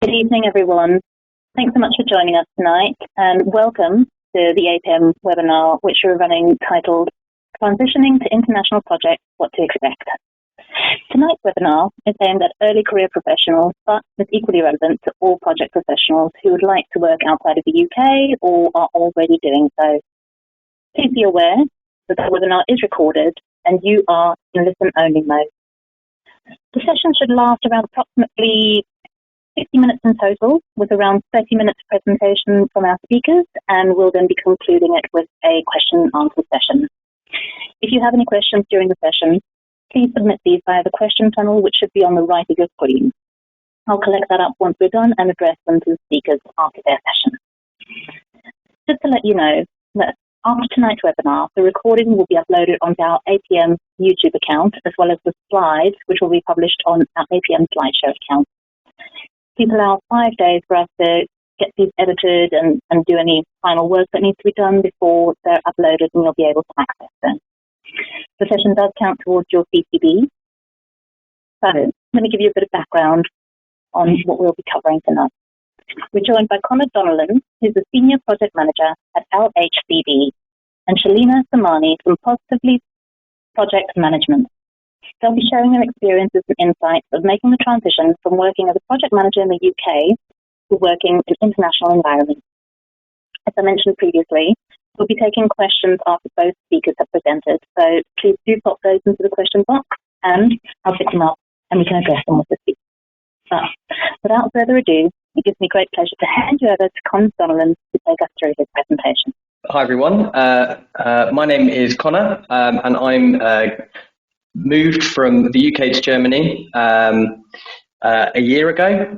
Good evening, everyone. Thanks so much for joining us tonight, and welcome to the APM webinar, which we're running titled Transitioning to International Projects, What to Expect. Tonight's webinar is aimed at early career professionals, but is equally relevant to all project professionals who would like to work outside of the UK or are already doing so. Please be aware that the webinar is recorded and you are in listen-only mode. The session should last around approximately 60 minutes in total, with around 30 minutes presentation from our speakers, and we'll then be concluding it with a question and answer session. If you have any questions during the session, please submit these via the question panel, which should be on the right of your screen. I'll collect that up once we're done and address them to the speakers after their session. Just to let you know that after tonight's webinar, the recording will be uploaded onto our APM YouTube account, as well as the slides, which will be published on our APM slideshow account. Please allow 5 days for us to get these edited and do any final work that needs to be done before they're uploaded, and you'll be able to access them. The session does count towards your CPD. So let me give you a bit of background on what we'll be covering tonight. We're joined by Conor Donnellan, who's a Senior Project Manager at LHCB, and Sheilina Somani from Positively Project Management. They'll be sharing their experiences and insights of making the transition from working as a project manager in the UK to working in international environments. As I mentioned previously, we'll be taking questions after both speakers have presented, so please do pop those into the question box and I'll pick them up and we can address them with the speaker. But without further ado, it gives me great pleasure to hand you over to Conor Donnellan to take us through his presentation. Hi everyone, my name is Conor and I'm moved from the UK to Germany a year ago,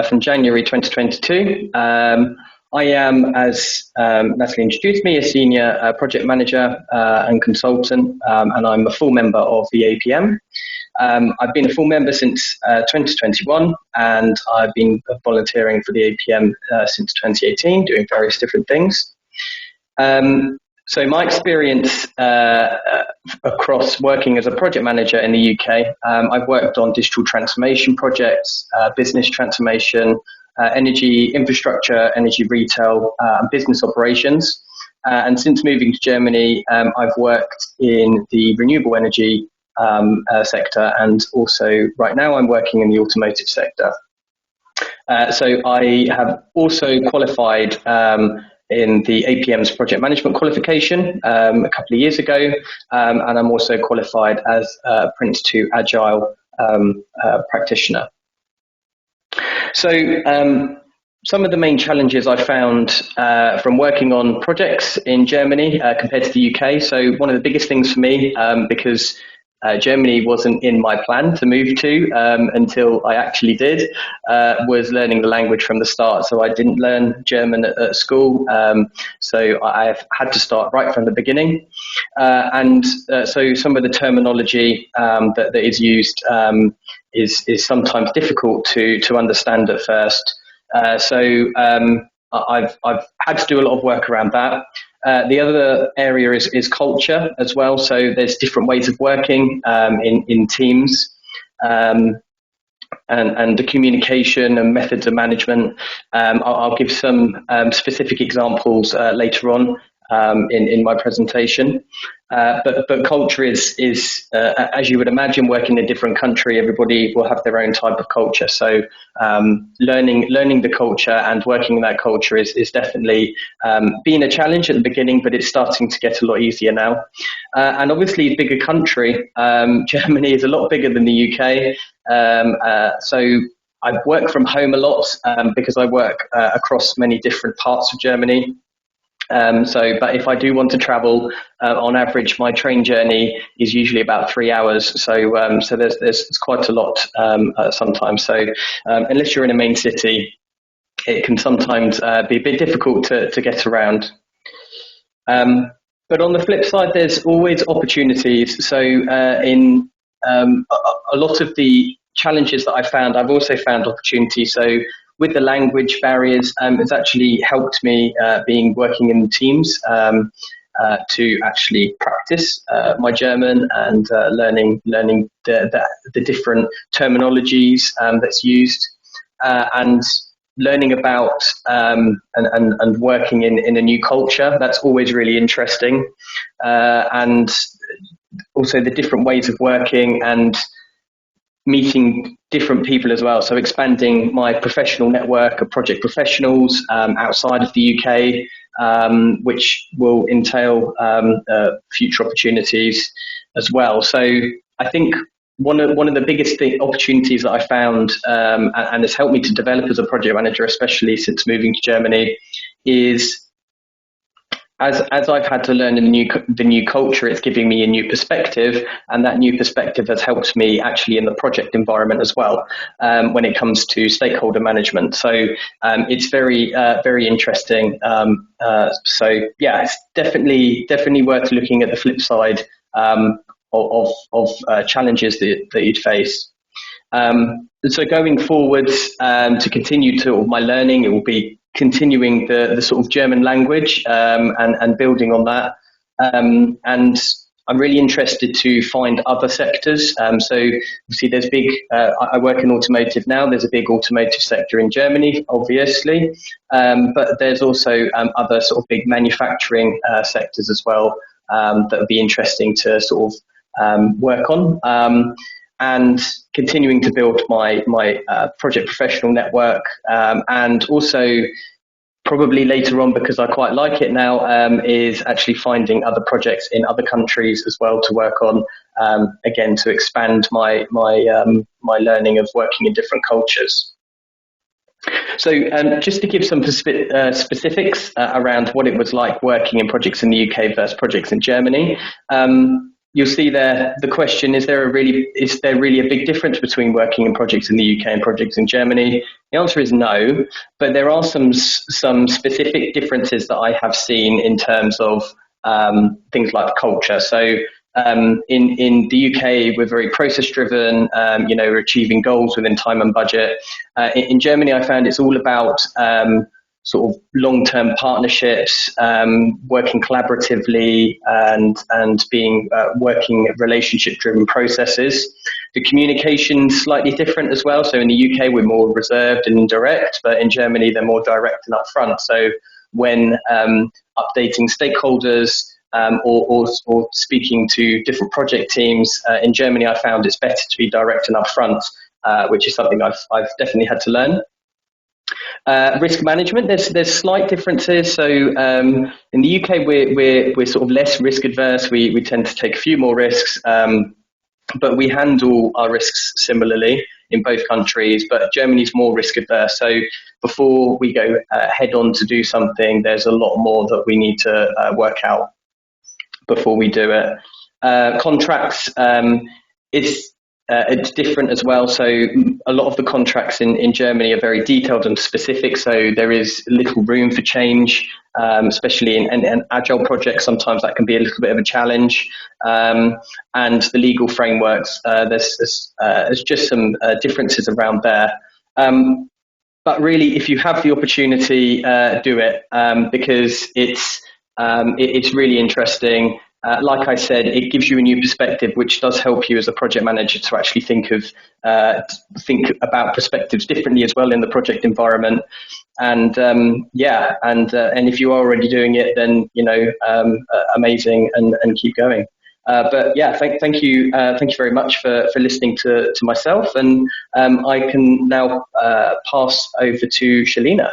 from January 2022. I am, as Natalie introduced me, a senior project manager and consultant, and I'm a full member of the APM. I've been a full member since 2021, and I've been volunteering for the APM since 2018, doing various different things. So my experience across working as a project manager in the UK, I've worked on digital transformation projects, business transformation, energy infrastructure, energy retail, and business operations. And since moving to Germany, I've worked in the renewable energy sector, and also right now I'm working in the automotive sector. So I have also qualified in the APM's project management qualification a couple of years ago, and I'm also qualified as a Prince 2 Agile practitioner. So some of the main challenges I found from working on projects in Germany compared to the UK. So one of the biggest things for me, because Germany wasn't in my plan to move to until I actually did, was learning the language from the start. So I didn't learn German at school, so I've had to start right from the beginning. So some of the terminology that is used is sometimes difficult to understand at first. So I've had to do a lot of work around that. The other area is culture as well. So there's different ways of working in teams, and the communication and methods of management. I'll give some specific examples later on in my presentation. But culture is as you would imagine, working in a different country, everybody will have their own type of culture. So learning the culture and working in that culture is definitely been a challenge at the beginning, but it's starting to get a lot easier now. And obviously, a bigger country, Germany is a lot bigger than the UK. So I work from home a lot because I work across many different parts of Germany. But if I do want to travel, on average, my train journey is usually about 3 hours. So there's quite a lot sometimes. So unless you're in a main city, it can sometimes be a bit difficult to get around. But on the flip side, there's always opportunities. So in a lot of the challenges that I found, I've also found opportunities. So with the language barriers, it's actually helped me working in teams to actually practice my German and learning the different terminologies that's used. and learning about and working in a new culture. That's always really interesting, and also the different ways of working and meeting different people as well. So expanding my professional network of project professionals outside of the UK, which will entail future opportunities as well. So I think one of the biggest opportunities that I found and has helped me to develop as a project manager, especially since moving to Germany, is as I've had to learn the new culture, it's giving me a new perspective, and that new perspective has helped me actually in the project environment as well when it comes to stakeholder management. So it's very interesting. So yeah, it's definitely worth looking at the flip side of challenges that you'd face. So going forward, to continue to my learning, it will be continuing the sort of German language and building on that. And I'm really interested to find other sectors. So obviously there's I work in automotive now. There's a big automotive sector in Germany, obviously, but there's also other sort of big manufacturing sectors as well that would be interesting to sort of work on. And continuing to build my project professional network, and also probably later on, because I quite like it now, is actually finding other projects in other countries as well to work on, again to expand my learning of working in different cultures. So just to give some specifics around what it was like working in projects in the UK versus projects in Germany. You'll see there the question: is there really a big difference between working in projects in the UK and projects in Germany? The answer is no, but there are some specific differences that I have seen in terms of things like culture. So in the UK, we're very process driven. We're achieving goals within time and budget. In Germany, I found it's all about sort of long-term partnerships, working collaboratively, and being working relationship-driven processes. The communication's slightly different as well. So in the UK, we're more reserved and indirect, but in Germany, they're more direct and upfront. So when updating stakeholders or speaking to different project teams in Germany, I found it's better to be direct and upfront, which is something I've definitely had to learn. Risk management, there's slight differences. So in the UK, we're sort of less risk adverse. We tend to take a few more risks, but we handle our risks similarly in both countries. But Germany's more risk adverse. So before we go head on to do something, there's a lot more that we need to work out before we do it. Contracts, it's different as well. So a lot of the contracts in Germany are very detailed and specific. So there is little room for change, especially in agile projects. Sometimes that can be a little bit of a challenge. And the legal frameworks, there's just some differences around there. But really, if you have the opportunity, do it, because it's really interesting. Like I said, it gives you a new perspective, which does help you as a project manager to actually think about perspectives differently as well in the project environment. And and if you are already doing it, then amazing, and keep going. But yeah, thank you very much for listening to myself, and I can now pass over to Sheilina.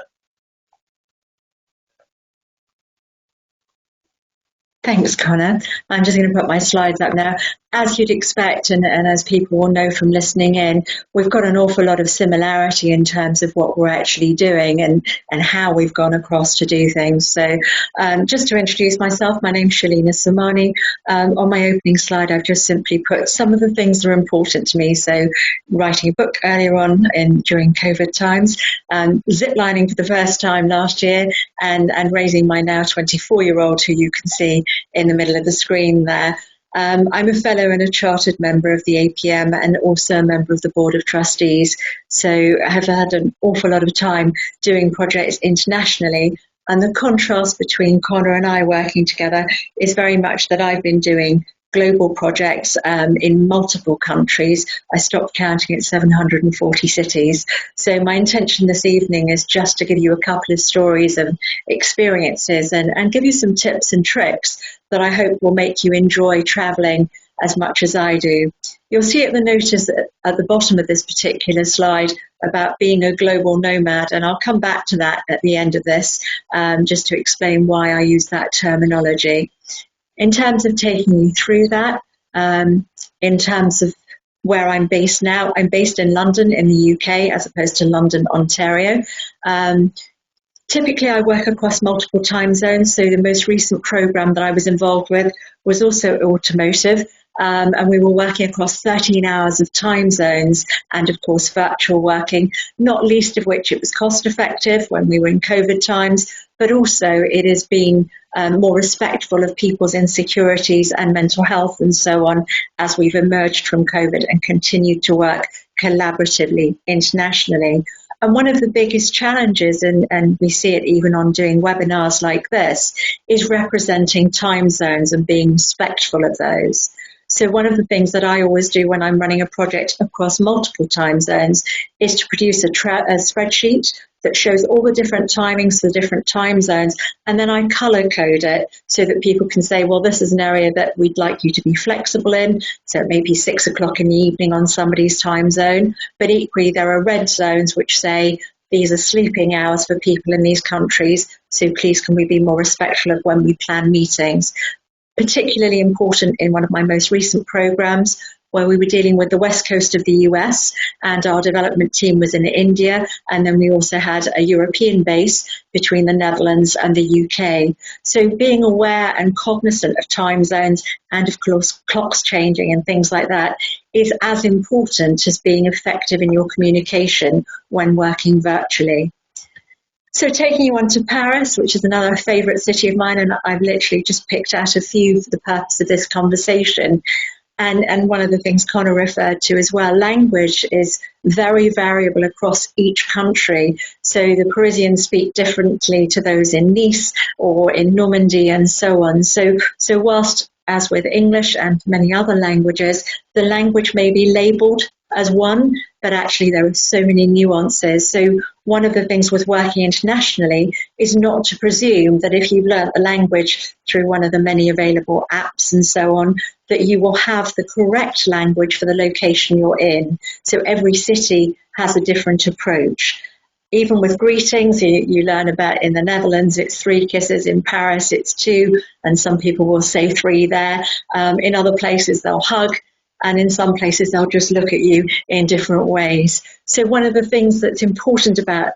Thanks, Conor. I'm just going to put my slides up now. As you'd expect, and as people will know from listening in, we've got an awful lot of similarity in terms of what we're actually doing and how we've gone across to do things. So just to introduce myself, my name's Sheilina Somani. On my opening slide, I've just simply put some of the things that are important to me. So writing a book earlier on during COVID times, ziplining for the first time last year, and raising my now 24-year-old, who you can see in the middle of the screen there. I'm a fellow and a chartered member of the APM, and also a member of the Board of Trustees. So I have had an awful lot of time doing projects internationally. And the contrast between Conor and I working together is very much that I've been doing global projects in multiple countries. I stopped counting at 740 cities. So my intention this evening is just to give you a couple of stories of experiences and give you some tips and tricks that I hope will make you enjoy traveling as much as I do. You'll see at the notice at the bottom of this particular slide about being a global nomad, and I'll come back to that at the end of this, just to explain why I use that terminology. In terms of taking you through that, in terms of where I'm based now, I'm based in London in the UK as opposed to London, Ontario. Typically, I work across multiple time zones, so the most recent program that I was involved with was also automotive, and we were working across 13 hours of time zones and, of course, virtual working, not least of which it was cost effective when we were in COVID times, but also it has been more respectful of people's insecurities and mental health and so on as we've emerged from COVID and continued to work collaboratively internationally. And one of the biggest challenges, and we see it even on doing webinars like this, is representing time zones and being respectful of those. So one of the things that I always do when I'm running a project across multiple time zones is to produce a spreadsheet that shows all the different timings for the different time zones, and then I color code it so that people can say, well, this is an area that we'd like you to be flexible in, so it may be 6 o'clock in the evening on somebody's time zone, but equally there are red zones which say these are sleeping hours for people in these countries, so please can we be more respectful of when we plan meetings. Particularly important in one of my most recent programs where we were dealing with the west coast of the US and our development team was in India, and then we also had a European base between the Netherlands and the UK. So being aware and cognizant of time zones and of course clocks changing and things like that is as important as being effective in your communication when working virtually. So taking you on to Paris, which is another favourite city of mine, and I've literally just picked out a few for the purpose of this conversation. And one of the things Conor referred to as well, language is very variable across each country. So the Parisians speak differently to those in Nice or in Normandy and so on. So whilst, as with English and many other languages, the language may be labelled as one, but actually there are so many nuances. So one of the things with working internationally is not to presume that if you've learnt the language through one of the many available apps and so on, that you will have the correct language for the location you're in. So every city has a different approach. Even with greetings, you learn about in the Netherlands, it's 3 kisses. In Paris, it's 2, and some people will say 3 there. In other places, they'll hug. And in some places, they'll just look at you in different ways. So one of the things that's important about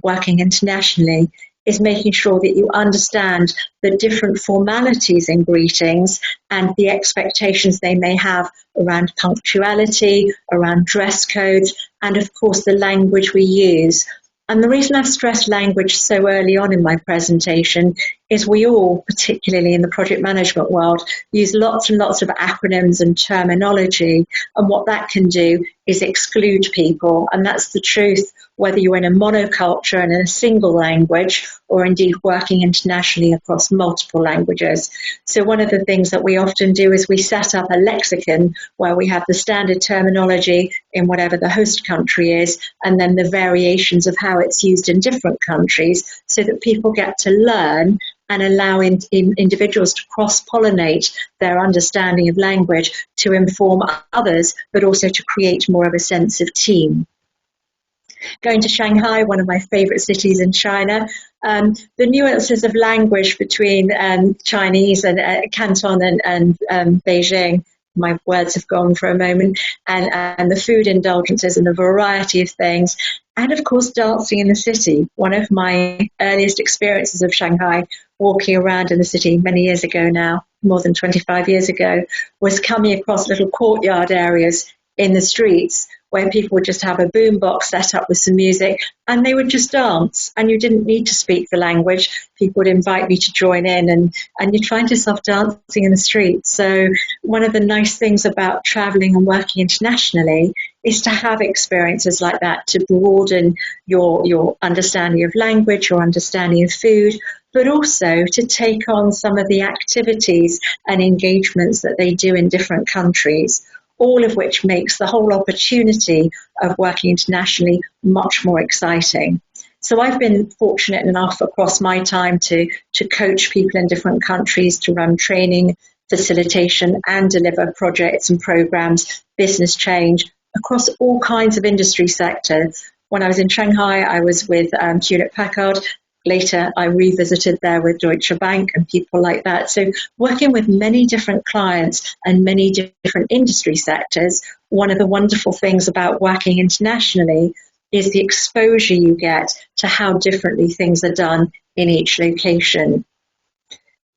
working internationally is making sure that you understand the different formalities in greetings and the expectations they may have around punctuality, around dress codes, and of course the language we use. And the reason I've stressed language so early on in my presentation is we all, particularly in the project management world, use lots and lots of acronyms and terminology. And what that can do is exclude people. And that's the truth, whether you're in a monoculture and in a single language, or indeed working internationally across multiple languages. So one of the things that we often do is we set up a lexicon where we have the standard terminology in whatever the host country is, and then the variations of how it's used in different countries, so that people get to learn and allow individuals to cross-pollinate their understanding of language to inform others, but also to create more of a sense of team. Going to Shanghai, one of my favourite cities in China, the nuances of language between Chinese and Canton and Beijing, my words have gone for a moment, and the food indulgences and the variety of things, and of course dancing in the city. One of my earliest experiences of Shanghai, walking around in the city many years ago now, more than 25 years ago, was coming across little courtyard areas in the streets where people would just have a boombox set up with some music and they would just dance, and you didn't need to speak the language. People would invite me to join in, and you'd find yourself dancing in the street. So one of the nice things about traveling and working internationally is to have experiences like that to broaden your understanding of language, your understanding of food, but also to take on some of the activities and engagements that they do in different countries, all of which makes the whole opportunity of working internationally much more exciting. So I've been fortunate enough across my time to coach people in different countries, to run training, facilitation, and deliver projects and programs, business change across all kinds of industry sectors. When I was in Shanghai, I was with Hewlett-Packard. Later, I revisited there with Deutsche Bank and people like that. So working with many different clients and many different industry sectors, one of the wonderful things about working internationally is the exposure you get to how differently things are done in each location.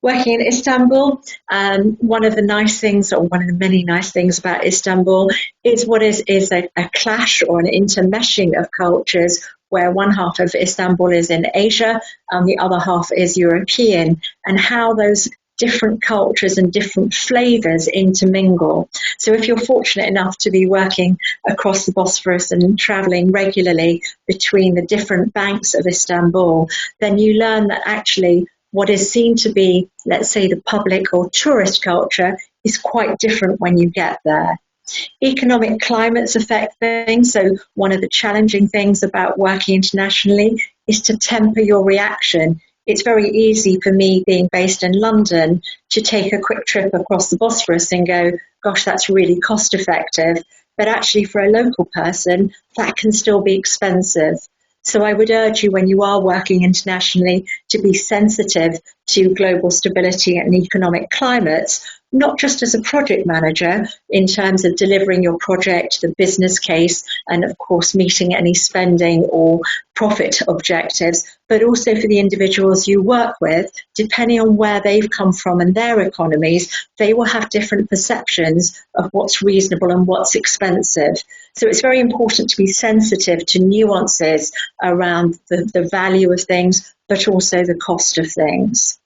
Working in Istanbul, one of the nice things, or one of the many nice things about Istanbul, is what is a clash or an intermeshing of cultures, where one half of Istanbul is in Asia and the other half is European, and how those different cultures and different flavours intermingle. So if you're fortunate enough to be working across the Bosphorus and travelling regularly between the different banks of Istanbul, then you learn that actually what is seen to be, let's say, the public or tourist culture is quite different when you get there. Economic climates affect things. So one of the challenging things about working internationally is to temper your reaction. It's very easy for me, being based in London, to take a quick trip across the Bosphorus and go, gosh, that's really cost effective. But actually for a local person, that can still be expensive. So I would urge you, when you are working internationally, to be sensitive to global stability and economic climates, not just as a project manager in terms of delivering your project, the business case, and of course meeting any spending or profit objectives, but also for the individuals you work with. Depending on where they've come from and their economies, they will have different perceptions of what's reasonable and what's expensive. So it's very important to be sensitive to nuances around the value of things, but also the cost of things.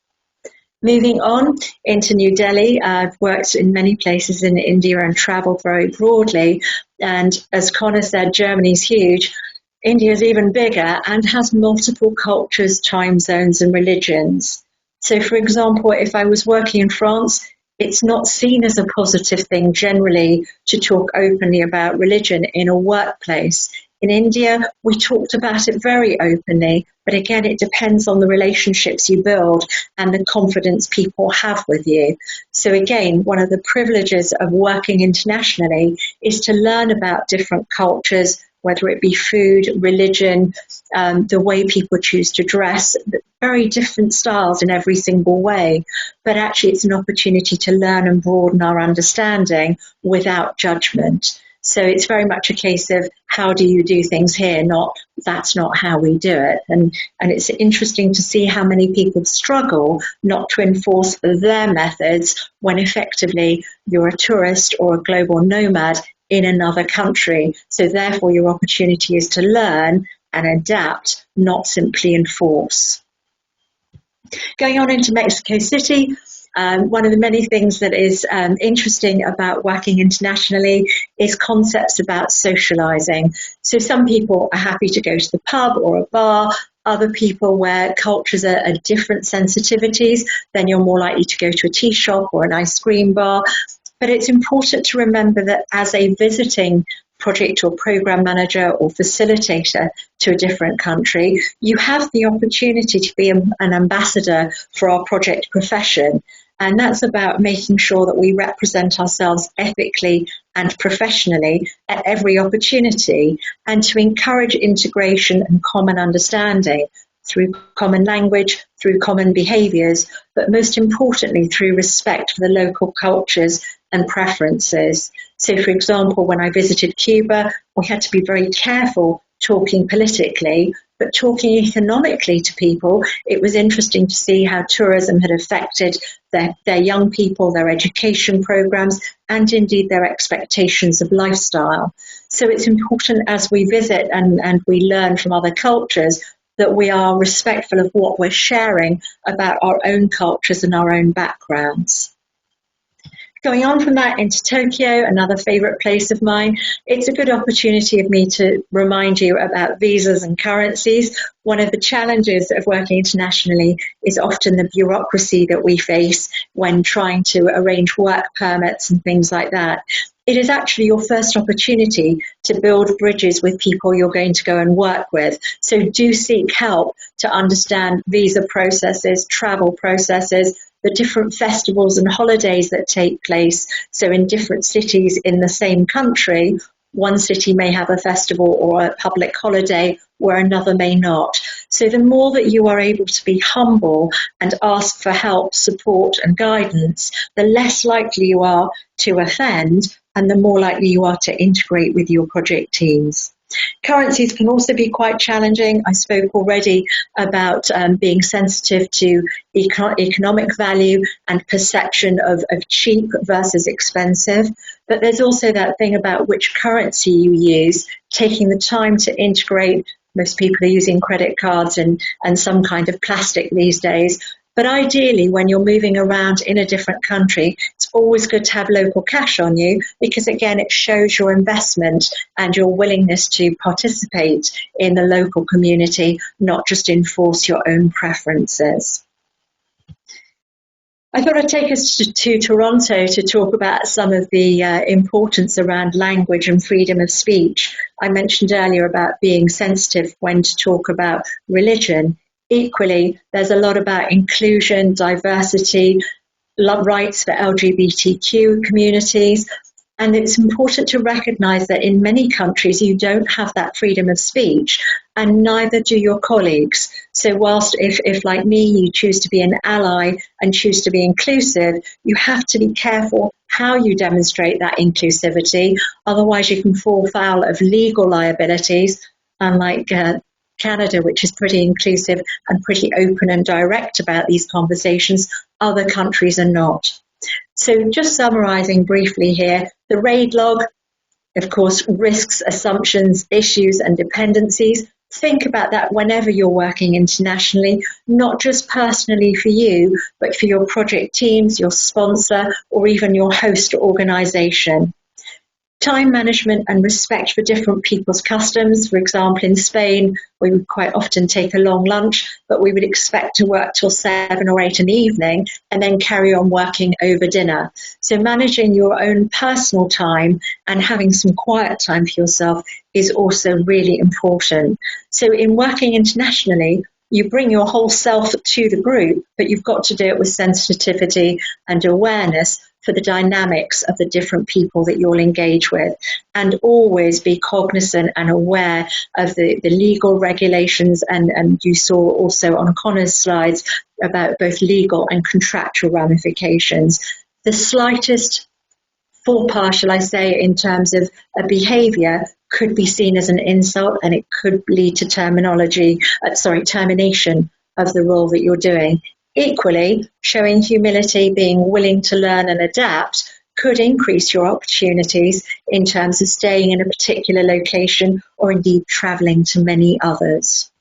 Moving on into New Delhi, I've worked in many places in India and travelled very broadly. And as Conor said, Germany's huge. India's even bigger and has multiple cultures, time zones and religions. So, for example, if I was working in France, it's not seen as a positive thing generally to talk openly about religion in a workplace. In India, we talked about it very openly, but again, it depends on the relationships you build and the confidence people have with you. So again, one of the privileges of working internationally is to learn about different cultures, whether it be food, religion, the way people choose to dress, very different styles in every single way. But actually, it's an opportunity to learn and broaden our understanding without judgment. So it's very much a case of how do you do things here, not that's not how we do it. And it's interesting to see how many people struggle not to enforce their methods when effectively you're a tourist or a global nomad in another country. So therefore your opportunity is to learn and adapt, not simply enforce. Going on into Mexico City, one of the many things that is interesting about working internationally is concepts about socializing. So some people are happy to go to the pub or a bar. Other people, where cultures are different sensitivities, then you're more likely to go to a tea shop or an ice cream bar. But it's important to remember that as a visiting project or program manager or facilitator to a different country, you have the opportunity to be an ambassador for our project profession. And that's about making sure that we represent ourselves ethically and professionally at every opportunity, and to encourage integration and common understanding through common language, through common behaviours, but most importantly through respect for the local cultures and preferences. So, for example, when I visited Cuba, we had to be very careful talking politically, but talking economically to people. It was interesting to see how tourism had affected their young people, their education programs, and indeed their expectations of lifestyle. So it's important as we visit and we learn from other cultures that we are respectful of what we're sharing about our own cultures and our own backgrounds. Going on from that into Tokyo, another favourite place of mine, it's a good opportunity of me to remind you about visas and currencies. One of the challenges of working internationally is often the bureaucracy that we face when trying to arrange work permits and things like that. It is actually your first opportunity to build bridges with people you're going to go and work with. So do seek help to understand visa processes, travel processes, the different festivals and holidays that take place. So in different cities in the same country, one city may have a festival or a public holiday where another may not. So the more that you are able to be humble and ask for help, support and guidance, the less likely you are to offend and the more likely you are to integrate with your project teams. Currencies can also be quite challenging. I spoke already about being sensitive to economic value and perception of cheap versus expensive. But there's also that thing about which currency you use, taking the time to integrate. Most people are using credit cards and some kind of plastic these days. But ideally, when you're moving around in a different country, it's always good to have local cash on you because, again, it shows your investment and your willingness to participate in the local community, not just enforce your own preferences. I thought I'd take us to Toronto to talk about some of the importance around language and freedom of speech. I mentioned earlier about being sensitive when to talk about religion. Equally, there's a lot about inclusion, diversity, rights for LGBTQ communities. And it's important to recognise that in many countries you don't have that freedom of speech, and neither do your colleagues. So whilst if like me, you choose to be an ally and choose to be inclusive, you have to be careful how you demonstrate that inclusivity. Otherwise you can fall foul of legal liabilities, unlike Canada, which is pretty inclusive and pretty open and direct about these conversations. Other countries are not. So just summarising briefly here, the RAID log, of course, risks, assumptions, issues and dependencies. Think about that whenever you're working internationally, not just personally for you, but for your project teams, your sponsor, or even your host organisation. Time management and respect for different people's customs. For example, in Spain, we would quite often take a long lunch, but we would expect to work till 7 or 8 in the evening and then carry on working over dinner. So managing your own personal time and having some quiet time for yourself is also really important. So in working internationally, you bring your whole self to the group, but you've got to do it with sensitivity and awareness for the dynamics of the different people that you'll engage with, and always be cognizant and aware of the legal regulations, and you saw also on Conor's slides about both legal and contractual ramifications. The slightest faux pas, shall I say, in terms of a behaviour could be seen as an insult, and it could lead to termination of the role that you're doing. Equally, showing humility, being willing to learn and adapt could increase your opportunities in terms of staying in a particular location or indeed travelling to many others.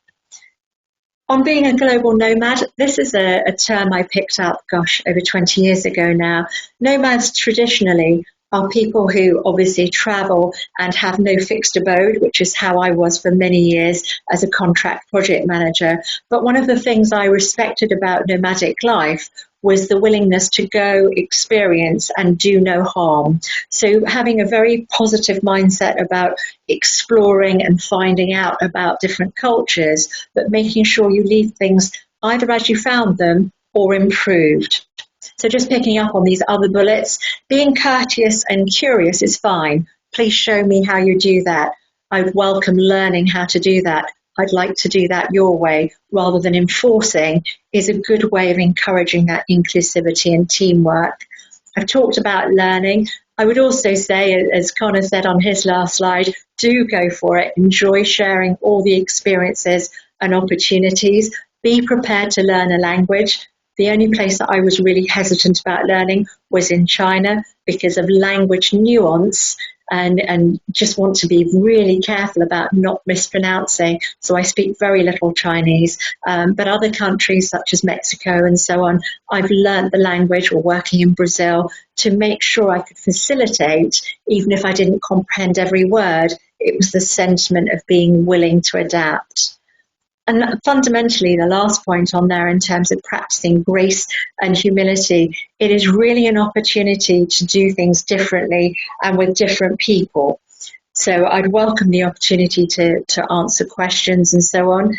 On being a global nomad, this is a term I picked up, over 20 years ago now. Nomads traditionally are people who obviously travel and have no fixed abode, which is how I was for many years as a contract project manager. But one of the things I respected about nomadic life was the willingness to go, experience, and do no harm. So having a very positive mindset about exploring and finding out about different cultures, but making sure you leave things either as you found them or improved. So just picking up on these other bullets, being courteous and curious is fine. Please show me how you do that. I'd welcome learning how to do that. I'd like to do that your way, rather than enforcing, is a good way of encouraging that inclusivity and teamwork. I've talked about learning. I would also say, as Conor said on his last slide, do go for it. Enjoy sharing all the experiences and opportunities. Be prepared to learn a language. The only place that I was really hesitant about learning was in China because of language nuance and just want to be really careful about not mispronouncing. So I speak very little Chinese, but other countries such as Mexico and so on, I've learned the language, or working in Brazil, to make sure I could facilitate, even if I didn't comprehend every word. It was the sentiment of being willing to adapt. And fundamentally, the last point on there in terms of practicing grace and humility, it is really an opportunity to do things differently and with different people. So I'd welcome the opportunity to answer questions and so on.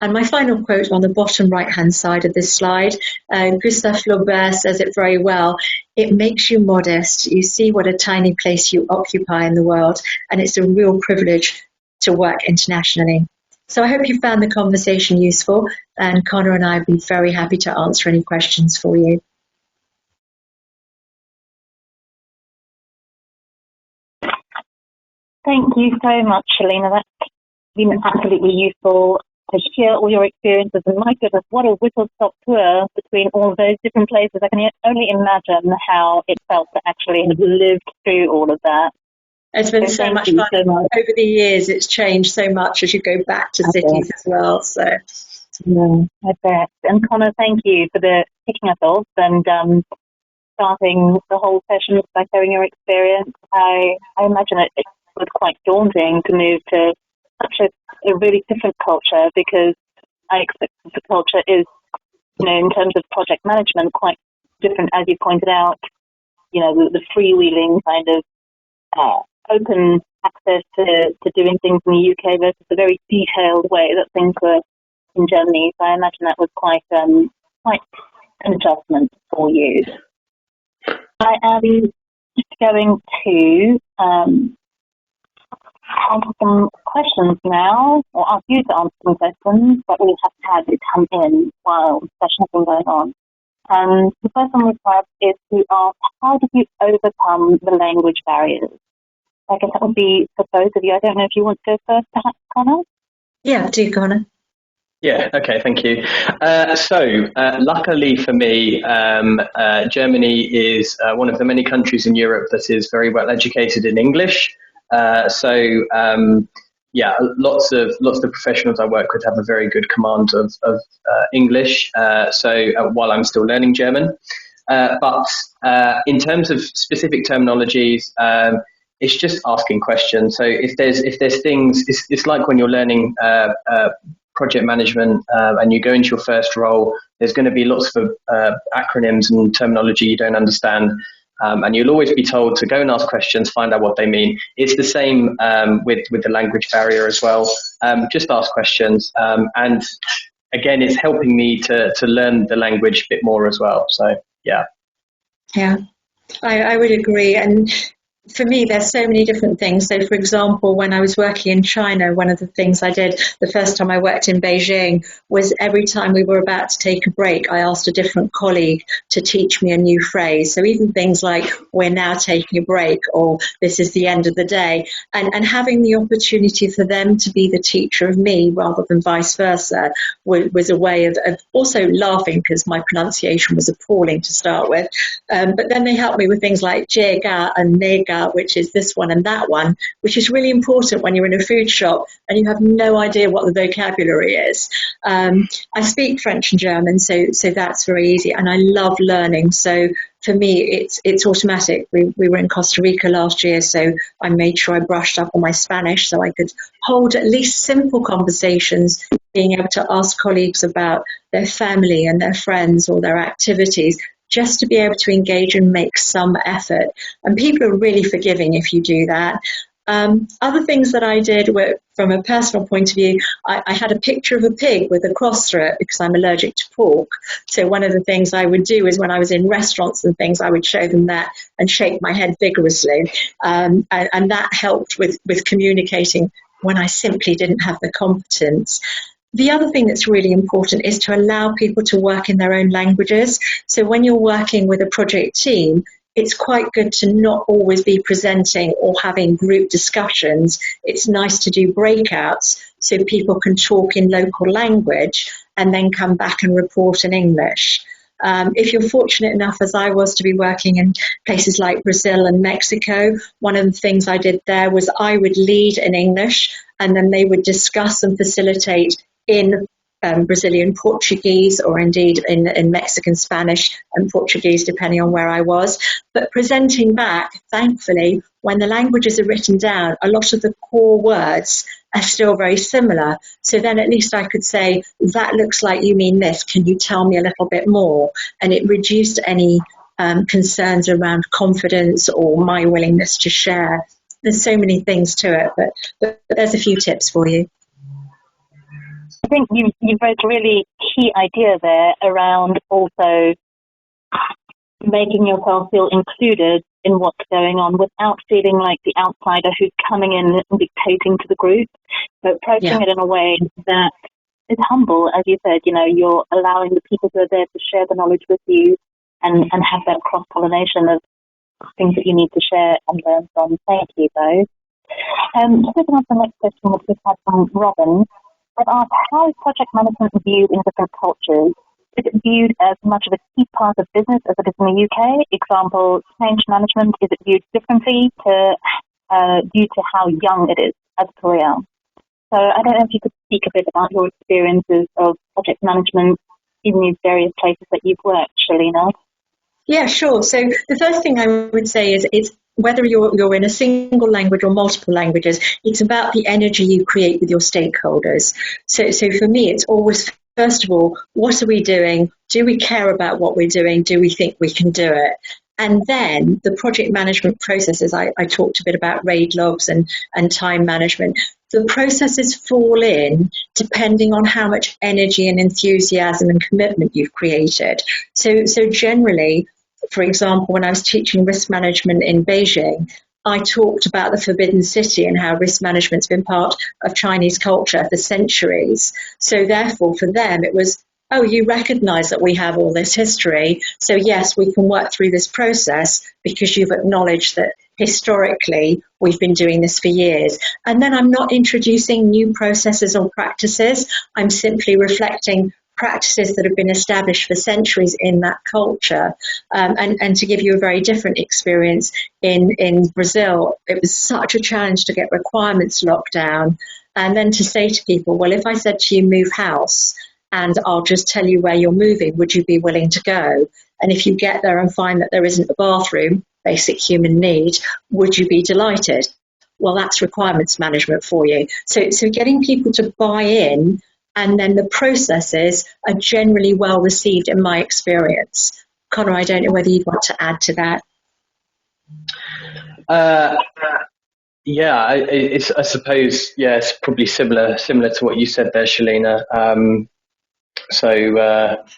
And my final quote on the bottom right-hand side of this slide, Gustave Flaubert says it very well. It makes you modest. You see what a tiny place you occupy in the world, and it's a real privilege to work internationally. So I hope you found the conversation useful, and Conor and I would be very happy to answer any questions for you. Thank you so much, Sheilina. That's been absolutely useful to hear all your experiences. And my goodness, what a whistle-stop tour between all of those different places. I can only imagine how it felt to actually have lived through all of that. It's been so much fun. Over the years, it's changed so much as you go back to cities as well. So, I bet. And Conor, thank you for kicking us off and starting the whole session by sharing your experience. I imagine it was quite daunting to move to such a really different culture, because I expect the culture is, in terms of project management, quite different, as you pointed out. The freewheeling kind of open access to doing things in the UK versus the very detailed way that things were in Germany. So I imagine that was quite an adjustment for you. I am just going to answer some questions now, or ask you to answer some questions that we have had to come in while the session has been going on. And the first one we have is to ask, how did you overcome the language barriers? I guess that would be for both of you. I don't know if you want to go first, perhaps, Conor? Yeah, do Conor. Yeah, okay, thank you. Luckily for me, Germany is one of the many countries in Europe that is very well educated in English. Lots of professionals I work with have a very good command of English. While I'm still learning German, but in terms of specific terminologies, it's just asking questions. So if there's things, it's like when you're learning project management and you go into your first role, there's going to be lots of acronyms and terminology you don't understand. And you'll always be told to go and ask questions, find out what they mean. It's the same with the language barrier as well. Just ask questions. And again, it's helping me to learn the language a bit more as well. So, yeah. Yeah, I would agree. And for me, there's so many different things. So, for example, when I was working in China, one of the things I did the first time I worked in Beijing was every time we were about to take a break, I asked a different colleague to teach me a new phrase. So even things like, we're now taking a break, or this is the end of the day, and having the opportunity for them to be the teacher of me rather than vice versa was a way of also laughing, because my pronunciation was appalling to start with. But then they helped me with things like jega and nega, which is this one and that one, which is really important when you're in a food shop and you have no idea what the vocabulary is. I speak French and German, so that's very easy, and I love learning. So for me, it's automatic. We were in Costa Rica last year, so I made sure I brushed up on my Spanish so I could hold at least simple conversations, being able to ask colleagues about their family and their friends or their activities, just to be able to engage and make some effort. And people are really forgiving if you do that. Other things that I did were, from a personal point of view, I had a picture of a pig with a cross through it because I'm allergic to pork. So one of the things I would do is when I was in restaurants and things, I would show them that and shake my head vigorously. And that helped with communicating when I simply didn't have the competence. The other thing that's really important is to allow people to work in their own languages. So when you're working with a project team, it's quite good to not always be presenting or having group discussions. It's nice to do breakouts so people can talk in local language and then come back and report in English. If you're fortunate enough, as I was, to be working in places like Brazil and Mexico, one of the things I did there was I would lead in English, and then they would discuss and facilitate in Brazilian Portuguese, or indeed in Mexican Spanish and Portuguese, depending on where I was. But presenting back, thankfully, when the languages are written down, a lot of the core words are still very similar. So then at least I could say, that looks like you mean this. Can you tell me a little bit more? And it reduced any concerns around confidence or my willingness to share. There's so many things to it, but there's a few tips for you. I think you raised a really key idea there around also making yourself feel included in what's going on without feeling like the outsider who's coming in and dictating to the group, but approaching it in a way that is humble. As you said, you're allowing the people who are there to share the knowledge with you and have that cross-pollination of things that you need to share and learn from. Thank you, both. Just looking at the next question, which we've had from Robin, I've asked, how is project management viewed in different cultures? Is it viewed as much of a key part of business as it is in the UK? Example, change management, is it viewed differently due to how young it is as a career? So I don't know if you could speak a bit about your experiences of project management in these various places that you've worked, Sheilina. Yeah, sure. So the first thing I would say is it's whether you're in a single language or multiple languages, it's about the energy you create with your stakeholders. So for me, it's always, first of all, what are we doing? Do we care about what we're doing? Do we think we can do it? And then the project management processes, I talked a bit about RAID logs and time management. The processes fall in depending on how much energy and enthusiasm and commitment you've created. So generally, for example, when I was teaching risk management in Beijing, I talked about the Forbidden City and how risk management's been part of Chinese culture for centuries. So therefore, for them, it was, oh, you recognize that we have all this history. So yes, we can work through this process because you've acknowledged that historically we've been doing this for years. And then I'm not introducing new processes or practices. I'm simply reflecting practices that have been established for centuries in that culture. And to give you a very different experience, in Brazil, it was such a challenge to get requirements locked down. And then to say to people, well, if I said to you, move house, and I'll just tell you where you're moving, would you be willing to go? And if you get there and find that there isn't a bathroom, basic human need, would you be delighted? Well, that's requirements management for you. So getting people to buy in, and then the processes are generally well received in my experience. Conor, I don't know whether you'd want to add to that. I suppose, it's probably similar to what you said there, Sheilina.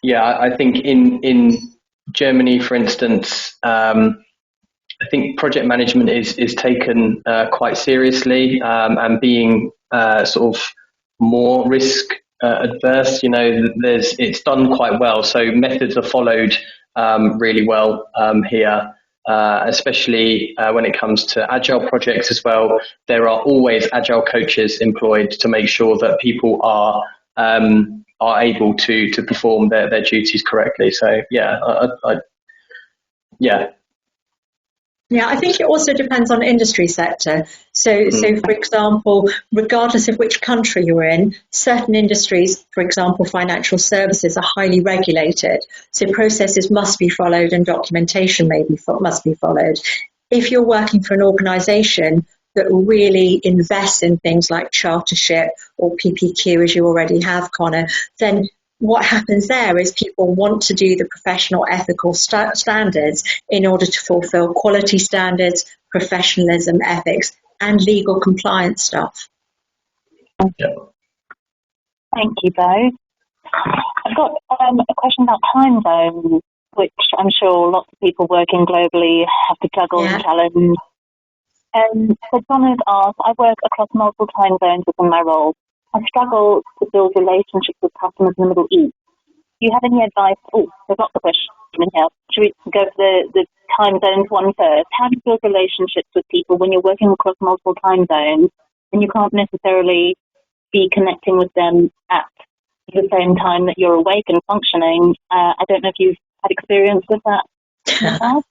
I think in Germany, for instance, I think project management is taken quite seriously, and being sort of more risk adverse. It's done quite well. So methods are followed really well here. Especially when it comes to agile projects as well. There are always agile coaches employed to make sure that people are able to perform their duties correctly. So Yeah, I think it also depends on industry sector. So for example, regardless of which country you're in, certain industries, for example, financial services, are highly regulated. So processes must be followed and documentation must be followed. If you're working for an organisation that really invests in things like chartership or PPQ, as you already have, Conor, then what happens there is people want to do the professional ethical standards in order to fulfill quality standards, professionalism, ethics, and legal compliance stuff. Yeah. Thank you, both. I've got a question about time zones, which I'm sure lots of people working globally have to juggle and challenge. So John has asked, I work across multiple time zones within my role. I struggle to build relationships with customers in the Middle East. Do you have any advice? Oh, there's lots of questions in here. Should we go for the time zones one first? How do you build relationships with people when you're working across multiple time zones and you can't necessarily be connecting with them at the same time that you're awake and functioning? I don't know if you've had experience with that in the past?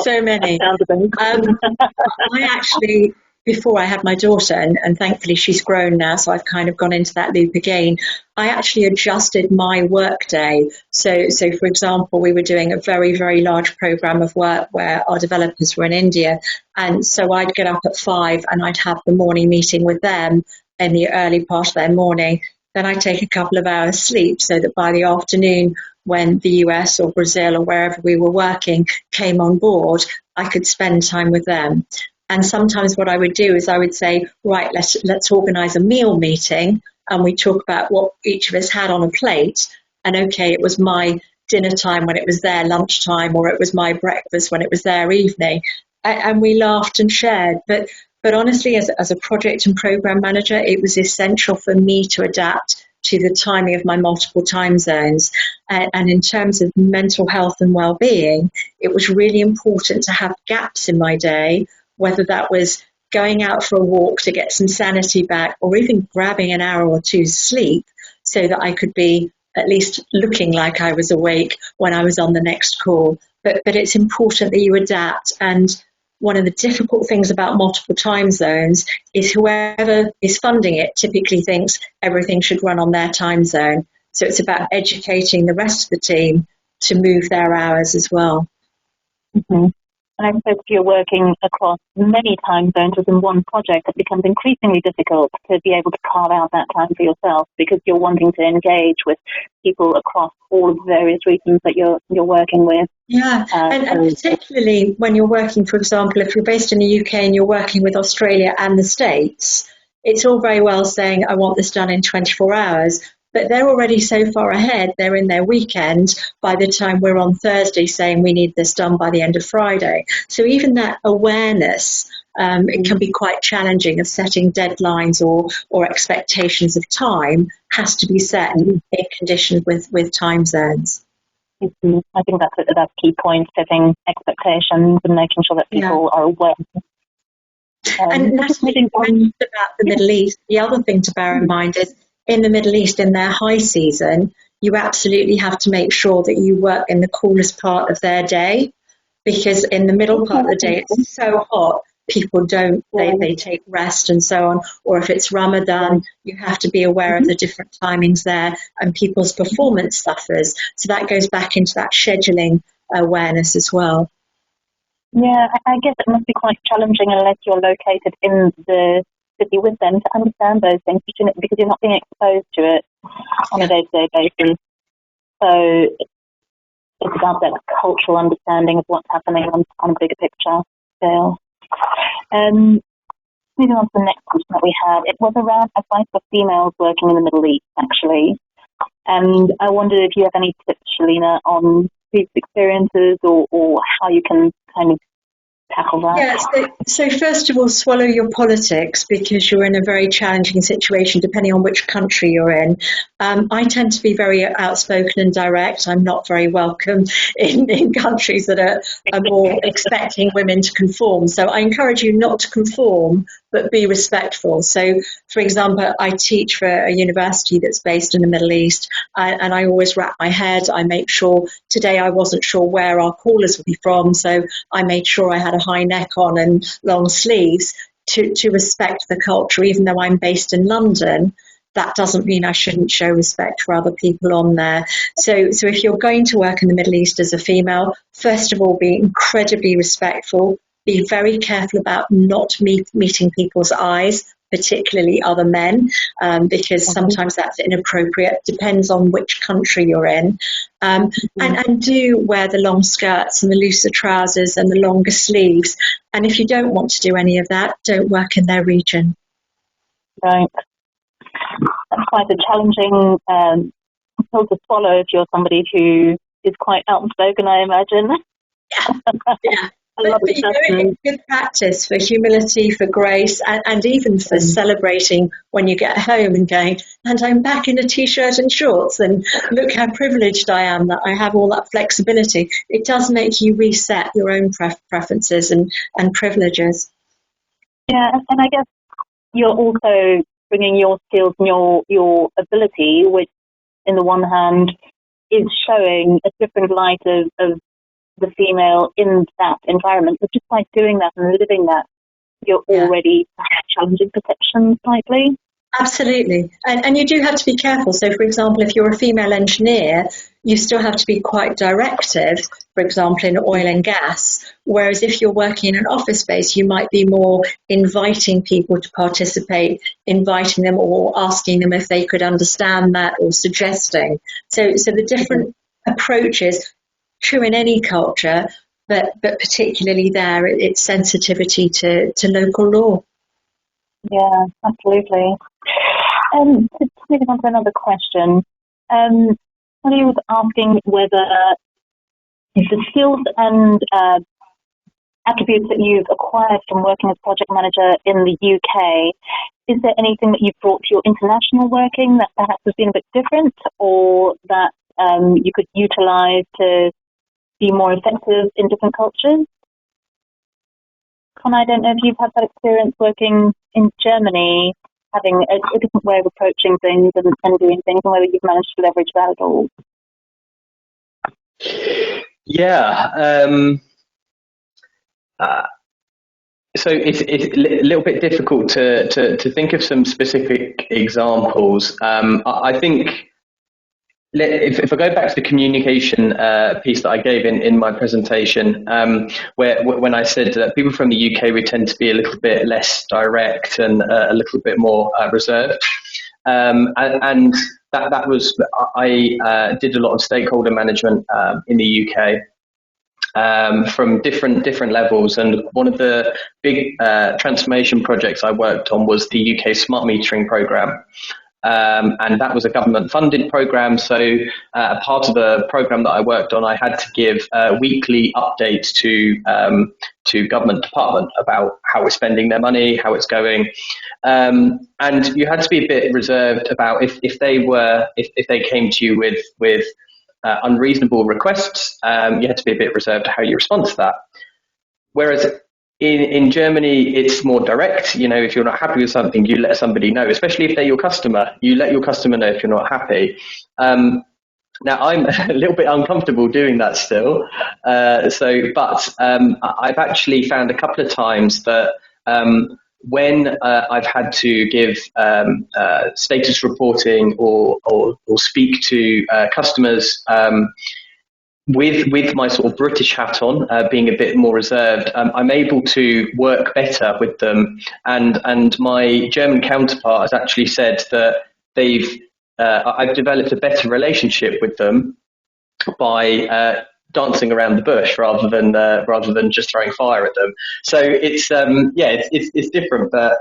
So many. I actually, before I had my daughter, and thankfully she's grown now, so I've kind of gone into that loop again. I actually adjusted my work day. So for example, we were doing a very, very large program of work where our developers were in India. And so I'd get up at 5 and I'd have the morning meeting with them in the early part of their morning. Then I'd take a couple of hours sleep so that by the afternoon, when the US or Brazil or wherever we were working came on board, I could spend time with them. And sometimes what I would do is I would say, right, let's organise a meal meeting, and we talk about what each of us had on a plate. And okay, it was my dinner time when it was their lunchtime, or it was my breakfast when it was their evening. And we laughed and shared. But honestly, as a project and program manager, it was essential for me to adapt to the timing of my multiple time zones. And in terms of mental health and well-being, it was really important to have gaps in my day, whether that was going out for a walk to get some sanity back, or even grabbing an hour or two's sleep so that I could be at least looking like I was awake when I was on the next call. But it's important that you adapt. And one of the difficult things about multiple time zones is whoever is funding it typically thinks everything should run on their time zone. So it's about educating the rest of the team to move their hours as well. Mm-hmm. And I suppose if you're working across many time zones within one project, it becomes increasingly difficult to be able to carve out that time for yourself, because you're wanting to engage with people across all of the various regions that you're working with. Yeah, and particularly when you're working, for example, if you're based in the UK and you're working with Australia and the States, it's all very well saying, I want this done in 24 hours. But they're already so far ahead, they're in their weekend by the time we're on Thursday saying we need this done by the end of Friday. So even that awareness, it can be quite challenging of setting deadlines or expectations of time has to be set in condition with time zones. Mm-hmm. I think that's a key point, setting expectations and making sure that people are aware. And Natalie, you mentioned about the Middle East. The other thing to bear in mind is in the Middle East, in their high season, you absolutely have to make sure that you work in the coolest part of their day, because in the middle part of the day, it's so hot, people don't, they take rest and so on. Or if it's Ramadan, you have to be aware of the different timings there, and people's performance suffers. So that goes back into that scheduling awareness as well. Yeah, I guess it must be quite challenging unless you're located in the city with them to understand those things, because you're not being exposed to it on a day-to-day basis. So it's about that cultural understanding of what's happening on a bigger picture scale. Moving on to the next question that we had, it was around advice for females working in the Middle East, actually. And I wondered if you have any tips, Sheilina, on previous experiences or how you can kind of tackle that. Yeah, so first of all, swallow your politics, because you're in a very challenging situation depending on which country you're in. I tend to be very outspoken and direct. I'm not very welcome in countries that are more expecting women to conform. So I encourage you not to conform, but be respectful. So, for example, I teach for a university that's based in the Middle East, and I always wrap my head. I make sure, today I wasn't sure where our callers would be from, so I made sure I had a high neck on and long sleeves to respect the culture. Even though I'm based in London, that doesn't mean I shouldn't show respect for other people on there. So if you're going to work in the Middle East as a female, first of all, be incredibly respectful. Be very careful about not meeting people's eyes, particularly other men, because sometimes that's inappropriate. Depends on which country you're in. And do wear the long skirts and the looser trousers and the longer sleeves. And if you don't want to do any of that, don't work in their region. Right. That's quite a challenging pill to swallow if you're somebody who is quite outspoken, I imagine. Yeah. But it's good practice for humility, for grace, and even for celebrating when you get home and going, and I'm back in a t-shirt and shorts, and look how privileged I am that I have all that flexibility. It does make you reset your own preferences and privileges. Yeah, and I guess you're also bringing your skills and your ability, which, in the one hand, is showing a different light of the female in that environment. But just by doing that and living that, you're already challenging perception slightly. Absolutely. And you do have to be careful. So, for example, if you're a female engineer, you still have to be quite directive, for example, in oil and gas. Whereas if you're working in an office space, you might be more inviting people to participate, inviting them or asking them if they could understand that or suggesting. So the different approaches, true in any culture, but particularly there, it's sensitivity to local law. Yeah, absolutely. Just moving on to another question. Somebody was asking whether the skills and attributes that you've acquired from working as project manager in the UK, is there anything that you've brought to your international working that perhaps has been a bit different, or that you could utilise to be more effective in different cultures? Conor, I don't know if you've had that experience working in Germany, having a different way of approaching things and doing things, and whether you've managed to leverage that at all. Yeah. So it's a little bit difficult to think of some specific examples. I think if I go back to the communication piece that I gave in my presentation, where when I said that people from the UK would tend to be a little bit less direct and a little bit more reserved, and that was I did a lot of stakeholder management in the UK. From different levels, and one of the big transformation projects I worked on was the UK smart metering program. And that was a government-funded program. So, part of the program that I worked on, I had to give weekly updates to government department about how we're spending their money, how it's going, and you had to be a bit reserved about if they came to you with unreasonable requests. You had to be a bit reserved how you respond to that. Whereas in Germany, it's more direct. You know, if you're not happy with something, you let somebody know, especially if they're your customer. You let your customer know if you're not happy. Now, I'm a little bit uncomfortable doing that still. But I've actually found a couple of times that when I've had to give status reporting or speak to customers with my sort of British hat on, being a bit more reserved, I'm able to work better with them. And my German counterpart has actually said that I've developed a better relationship with them by dancing around the bush rather than just throwing fire at them. So it's different, but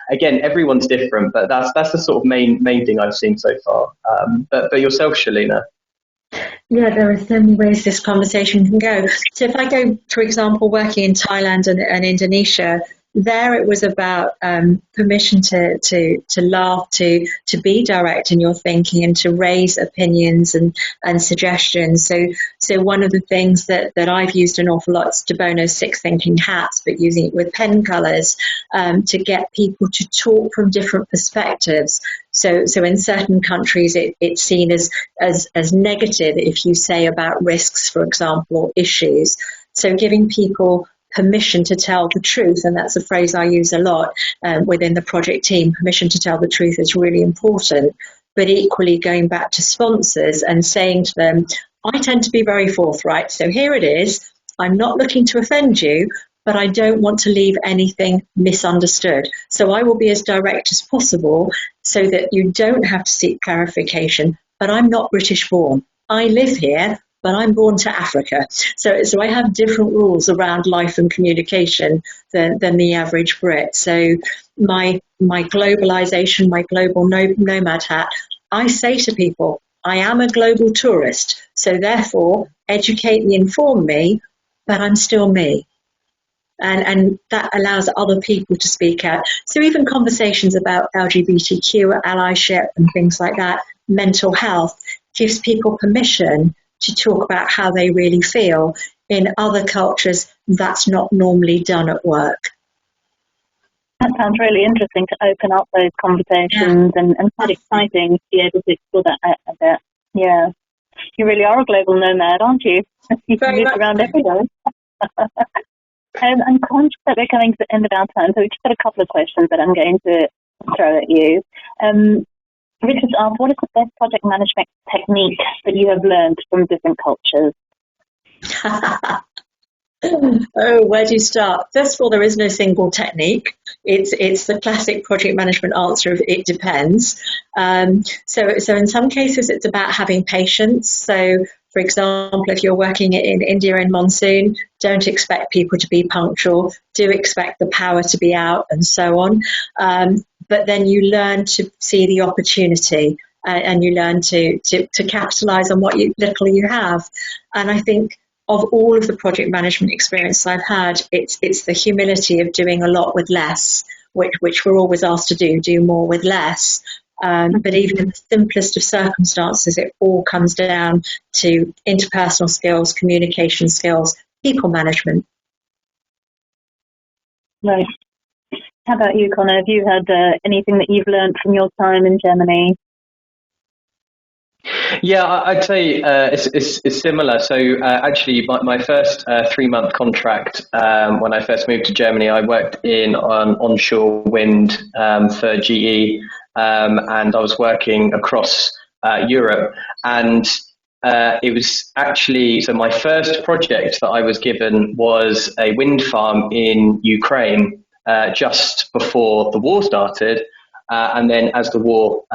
again, everyone's different, but that's the sort of main thing I've seen so far. But yourself, Sheilina? Yeah, there are so many ways this conversation can go. So if I go, for example, working in Thailand and Indonesia, there it was about permission to laugh, to be direct in your thinking and to raise opinions and suggestions. So one of the things that I've used an awful lot is De Bono's 6 thinking hats, but using it with pen colours to get people to talk from different perspectives. So in certain countries, it's seen as negative if you say about risks, for example, or issues. So giving people permission to tell the truth, and that's a phrase I use a lot within the project team. Permission to tell the truth is really important, but equally going back to sponsors and saying to them, I tend to be very forthright, so here it is. I'm not looking to offend you, but I don't want to leave anything misunderstood. So I will be as direct as possible so that you don't have to seek clarification, but I'm not British born. I live here, but I'm born to Africa. So I have different rules around life and communication than the average Brit. So my globalization, my global nomad hat, I say to people, I am a global tourist. So therefore, educate me, inform me, but I'm still me. And that allows other people to speak out. So even conversations about LGBTQ, allyship and things like that, mental health, gives people permission to talk about how they really feel. In other cultures, that's not normally done at work. That sounds really interesting to open up those conversations and quite exciting to be able to explore that a bit. Yeah. You really are a global nomad, aren't you? You've Very moved much around so. everywhere. I'm conscious that we're coming to the end of our time, so we've just got a couple of questions that I'm going to throw at you. Richard asked, what is the best project management technique that you have learned from different cultures? Oh, where do you start? First of all, there is no single technique. It's the classic project management answer of it depends. So in some cases, it's about having patience. So, for example, if you're working in India in monsoon, don't expect people to be punctual. Do expect the power to be out, and so on. But then you learn to see the opportunity, and you learn to capitalize on what little you have. And I think, of all of the project management experience I've had, it's the humility of doing a lot with less, which we're always asked to do more with less. But even in the simplest of circumstances, it all comes down to interpersonal skills, communication skills, people management. Right. How about you, Conor? Have you had anything that you've learned from your time in Germany? Yeah, I'd say it's similar. So actually, my first 3-month contract when I first moved to Germany, I worked in onshore wind for GE, and I was working across Europe. And it was actually, so my first project that I was given was a wind farm in Ukraine just before the war started. And then as the war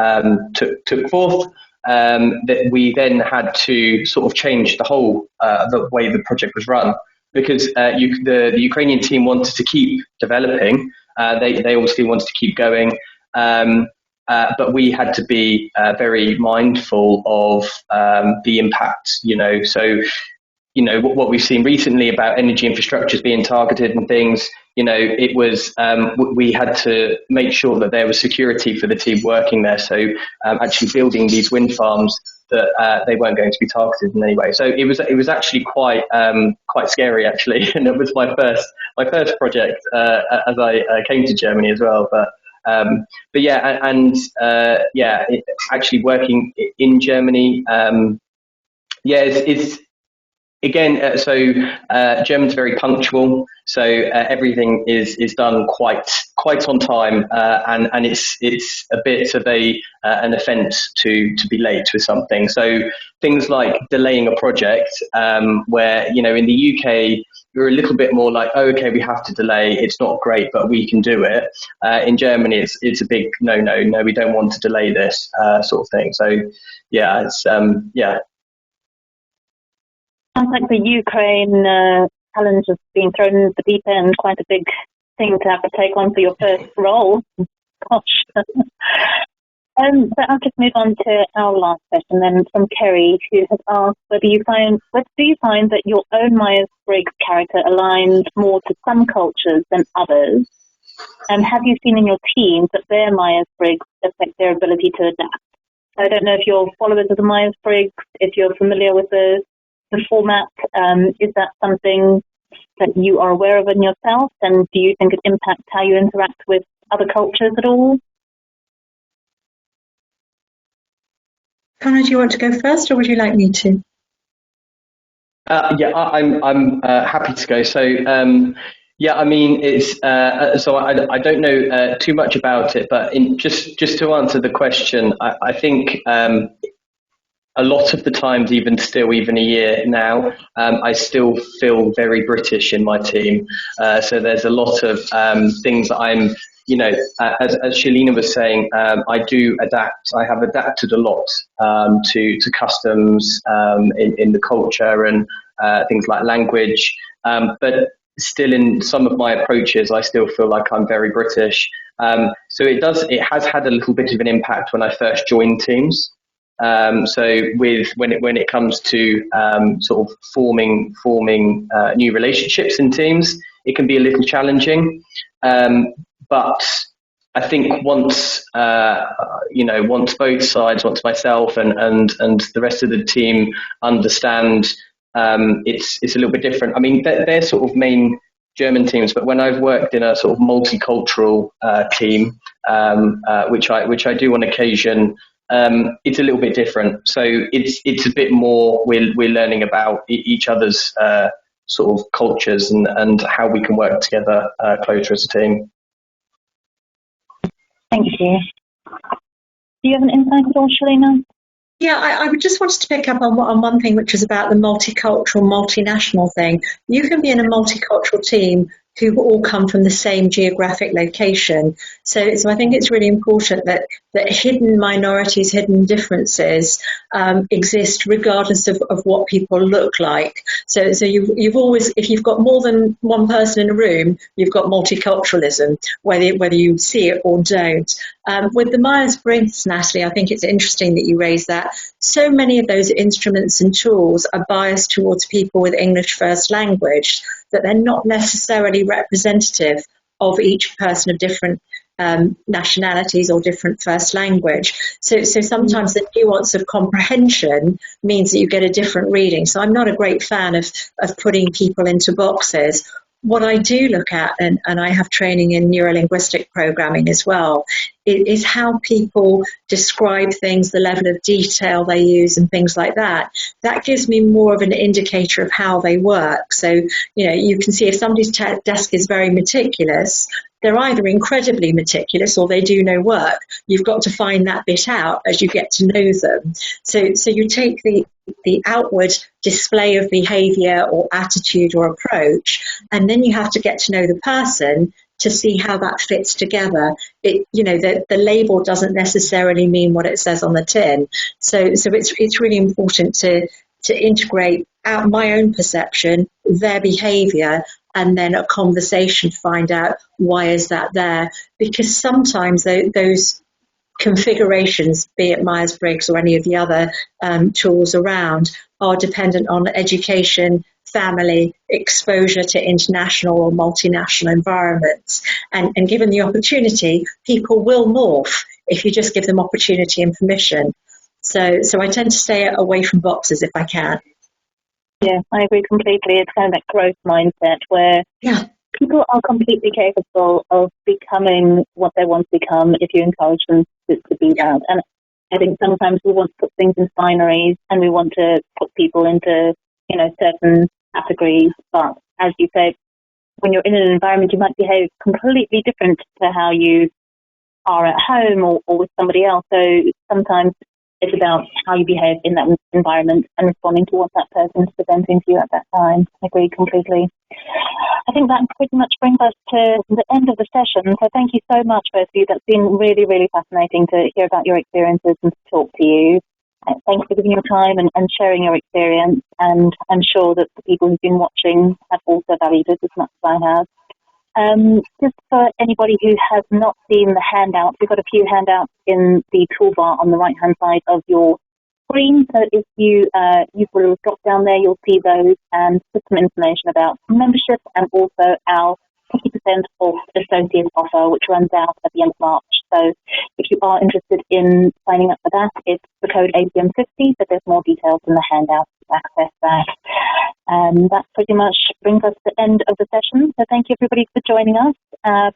took forth, that we then had to sort of change the whole the way the project was run, because the Ukrainian team wanted to keep developing. They obviously wanted to keep going, but we had to be very mindful of the impact. What we've seen recently about energy infrastructures being targeted and things. It was we had to make sure that there was security for the team working there. So actually building these wind farms that they weren't going to be targeted in any way. So it was actually quite scary actually, and it was my first project as I came to Germany as well. But yeah, and actually working in Germany, it's again, German's very punctual, so everything is done quite on time, and it's a bit of an offence to be late with something. So things like delaying a project, where in the UK we're a little bit more like, oh, okay, we have to delay. It's not great, but we can do it. In Germany, it's a big no, we don't want to delay this sort of thing. So yeah, it's Sounds like the Ukraine challenge has been thrown in the deep end, quite a big thing to have to take on for your first role. Gosh. So I'll just move on to our last question then from Kerry, who has asked whether do you find that your own Myers-Briggs character aligns more to some cultures than others? And have you seen in your team that their Myers-Briggs affect their ability to adapt? I don't know if you're followers of the Myers-Briggs, if you're familiar with the format. Is that something that you are aware of in yourself, and do you think it impacts how you interact with other cultures at all? Conor, do you want to go first, or would you like me to? I'm happy to go. So I mean, it's so I don't know too much about it, but just to answer the question, I think a lot of the times, even a year now, I still feel very British in my team. So there's a lot of things that I'm, as Sheilina was saying, I do adapt. I have adapted a lot to customs in the culture and things like language. But still, in some of my approaches, I still feel like I'm very British. So it has had a little bit of an impact when I first joined teams. So when it comes to sort of forming new relationships in teams, it can be a little challenging. But I think once both sides, once myself and the rest of the team understand, it's a little bit different. I mean, they're sort of main German teams, but when I've worked in a sort of multicultural team, which I do on occasion, it's a little bit different. So it's a bit more, we're learning about each other's sort of cultures and how we can work together closer as a team. Thank you. Do you have an insight at all, Sheilina? Yeah, I would just wanted to pick up on one thing, which is about the multicultural, multinational thing. You can be in a multicultural team who all come from the same geographic location. So I think it's really important that hidden minorities, hidden differences exist regardless of what people look like. So you've always, if you've got more than one person in a room, you've got multiculturalism, whether you see it or don't. With the Myers-Briggs, Natalie, I think it's interesting that you raised that. So many of those instruments and tools are biased towards people with English first language, that they're not necessarily representative of each person of different nationalities or different first language. So sometimes the nuance of comprehension means that you get a different reading. So I'm not a great fan of putting people into boxes. What I do look at, and I have training in neurolinguistic programming as well, is how people describe things, the level of detail they use and things like that. That gives me more of an indicator of how they work. So, you can see if somebody's desk is very meticulous, they're either incredibly meticulous or they do no work. You've got to find that bit out as you get to know them. So you take the outward display of behavior or attitude or approach, and then you have to get to know the person to see how that fits together. The label doesn't necessarily mean what it says on the tin. So it's really important to integrate out my own perception, their behavior, and then a conversation to find out why is that there. Because sometimes those configurations, be it Myers-Briggs or any of the other tools around, are dependent on education, family, exposure to international or multinational environments. And given the opportunity, people will morph if you just give them opportunity and permission. So I tend to stay away from boxes if I can. Yeah, I agree completely. It's kind of that growth mindset where people are completely capable of becoming what they want to become if you encourage them to be that. And I think sometimes we want to put things in binaries and we want to put people into, certain categories. But as you said, when you're in an environment, you might behave completely different to how you are at home or with somebody else. So sometimes it's about how you behave in that environment and responding to what that person is presenting to you at that time. I agree completely. I think that pretty much brings us to the end of the session. So thank you so much, both of you. That's been really, really fascinating to hear about your experiences and to talk to you. Thanks for giving your time and sharing your experience. And I'm sure that the people who've been watching have also valued it as much as I have. Just for anybody who has not seen the handouts, we've got a few handouts in the toolbar on the right-hand side of your screen. So if you use the little drop down there, you'll see those and put some information about membership and also our 50% off associate offer, which runs out at the end of March. So if you are interested in signing up for that, it's the code APM50, but there's more details in the handout to access that. And that pretty much brings us to the end of the session. So thank you everybody for joining us.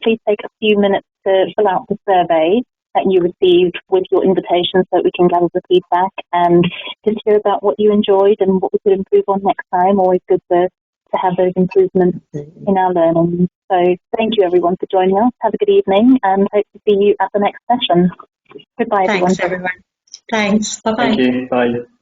Please take a few minutes to fill out the survey that you received with your invitation so that we can gather the feedback and just hear about what you enjoyed and what we could improve on next time. Always good to have those improvements in our learning. So thank you everyone for joining us. Have a good evening and hope to see you at the next session. Goodbye everyone. Thanks everyone. Thanks. Bye-bye. Thank you. Bye.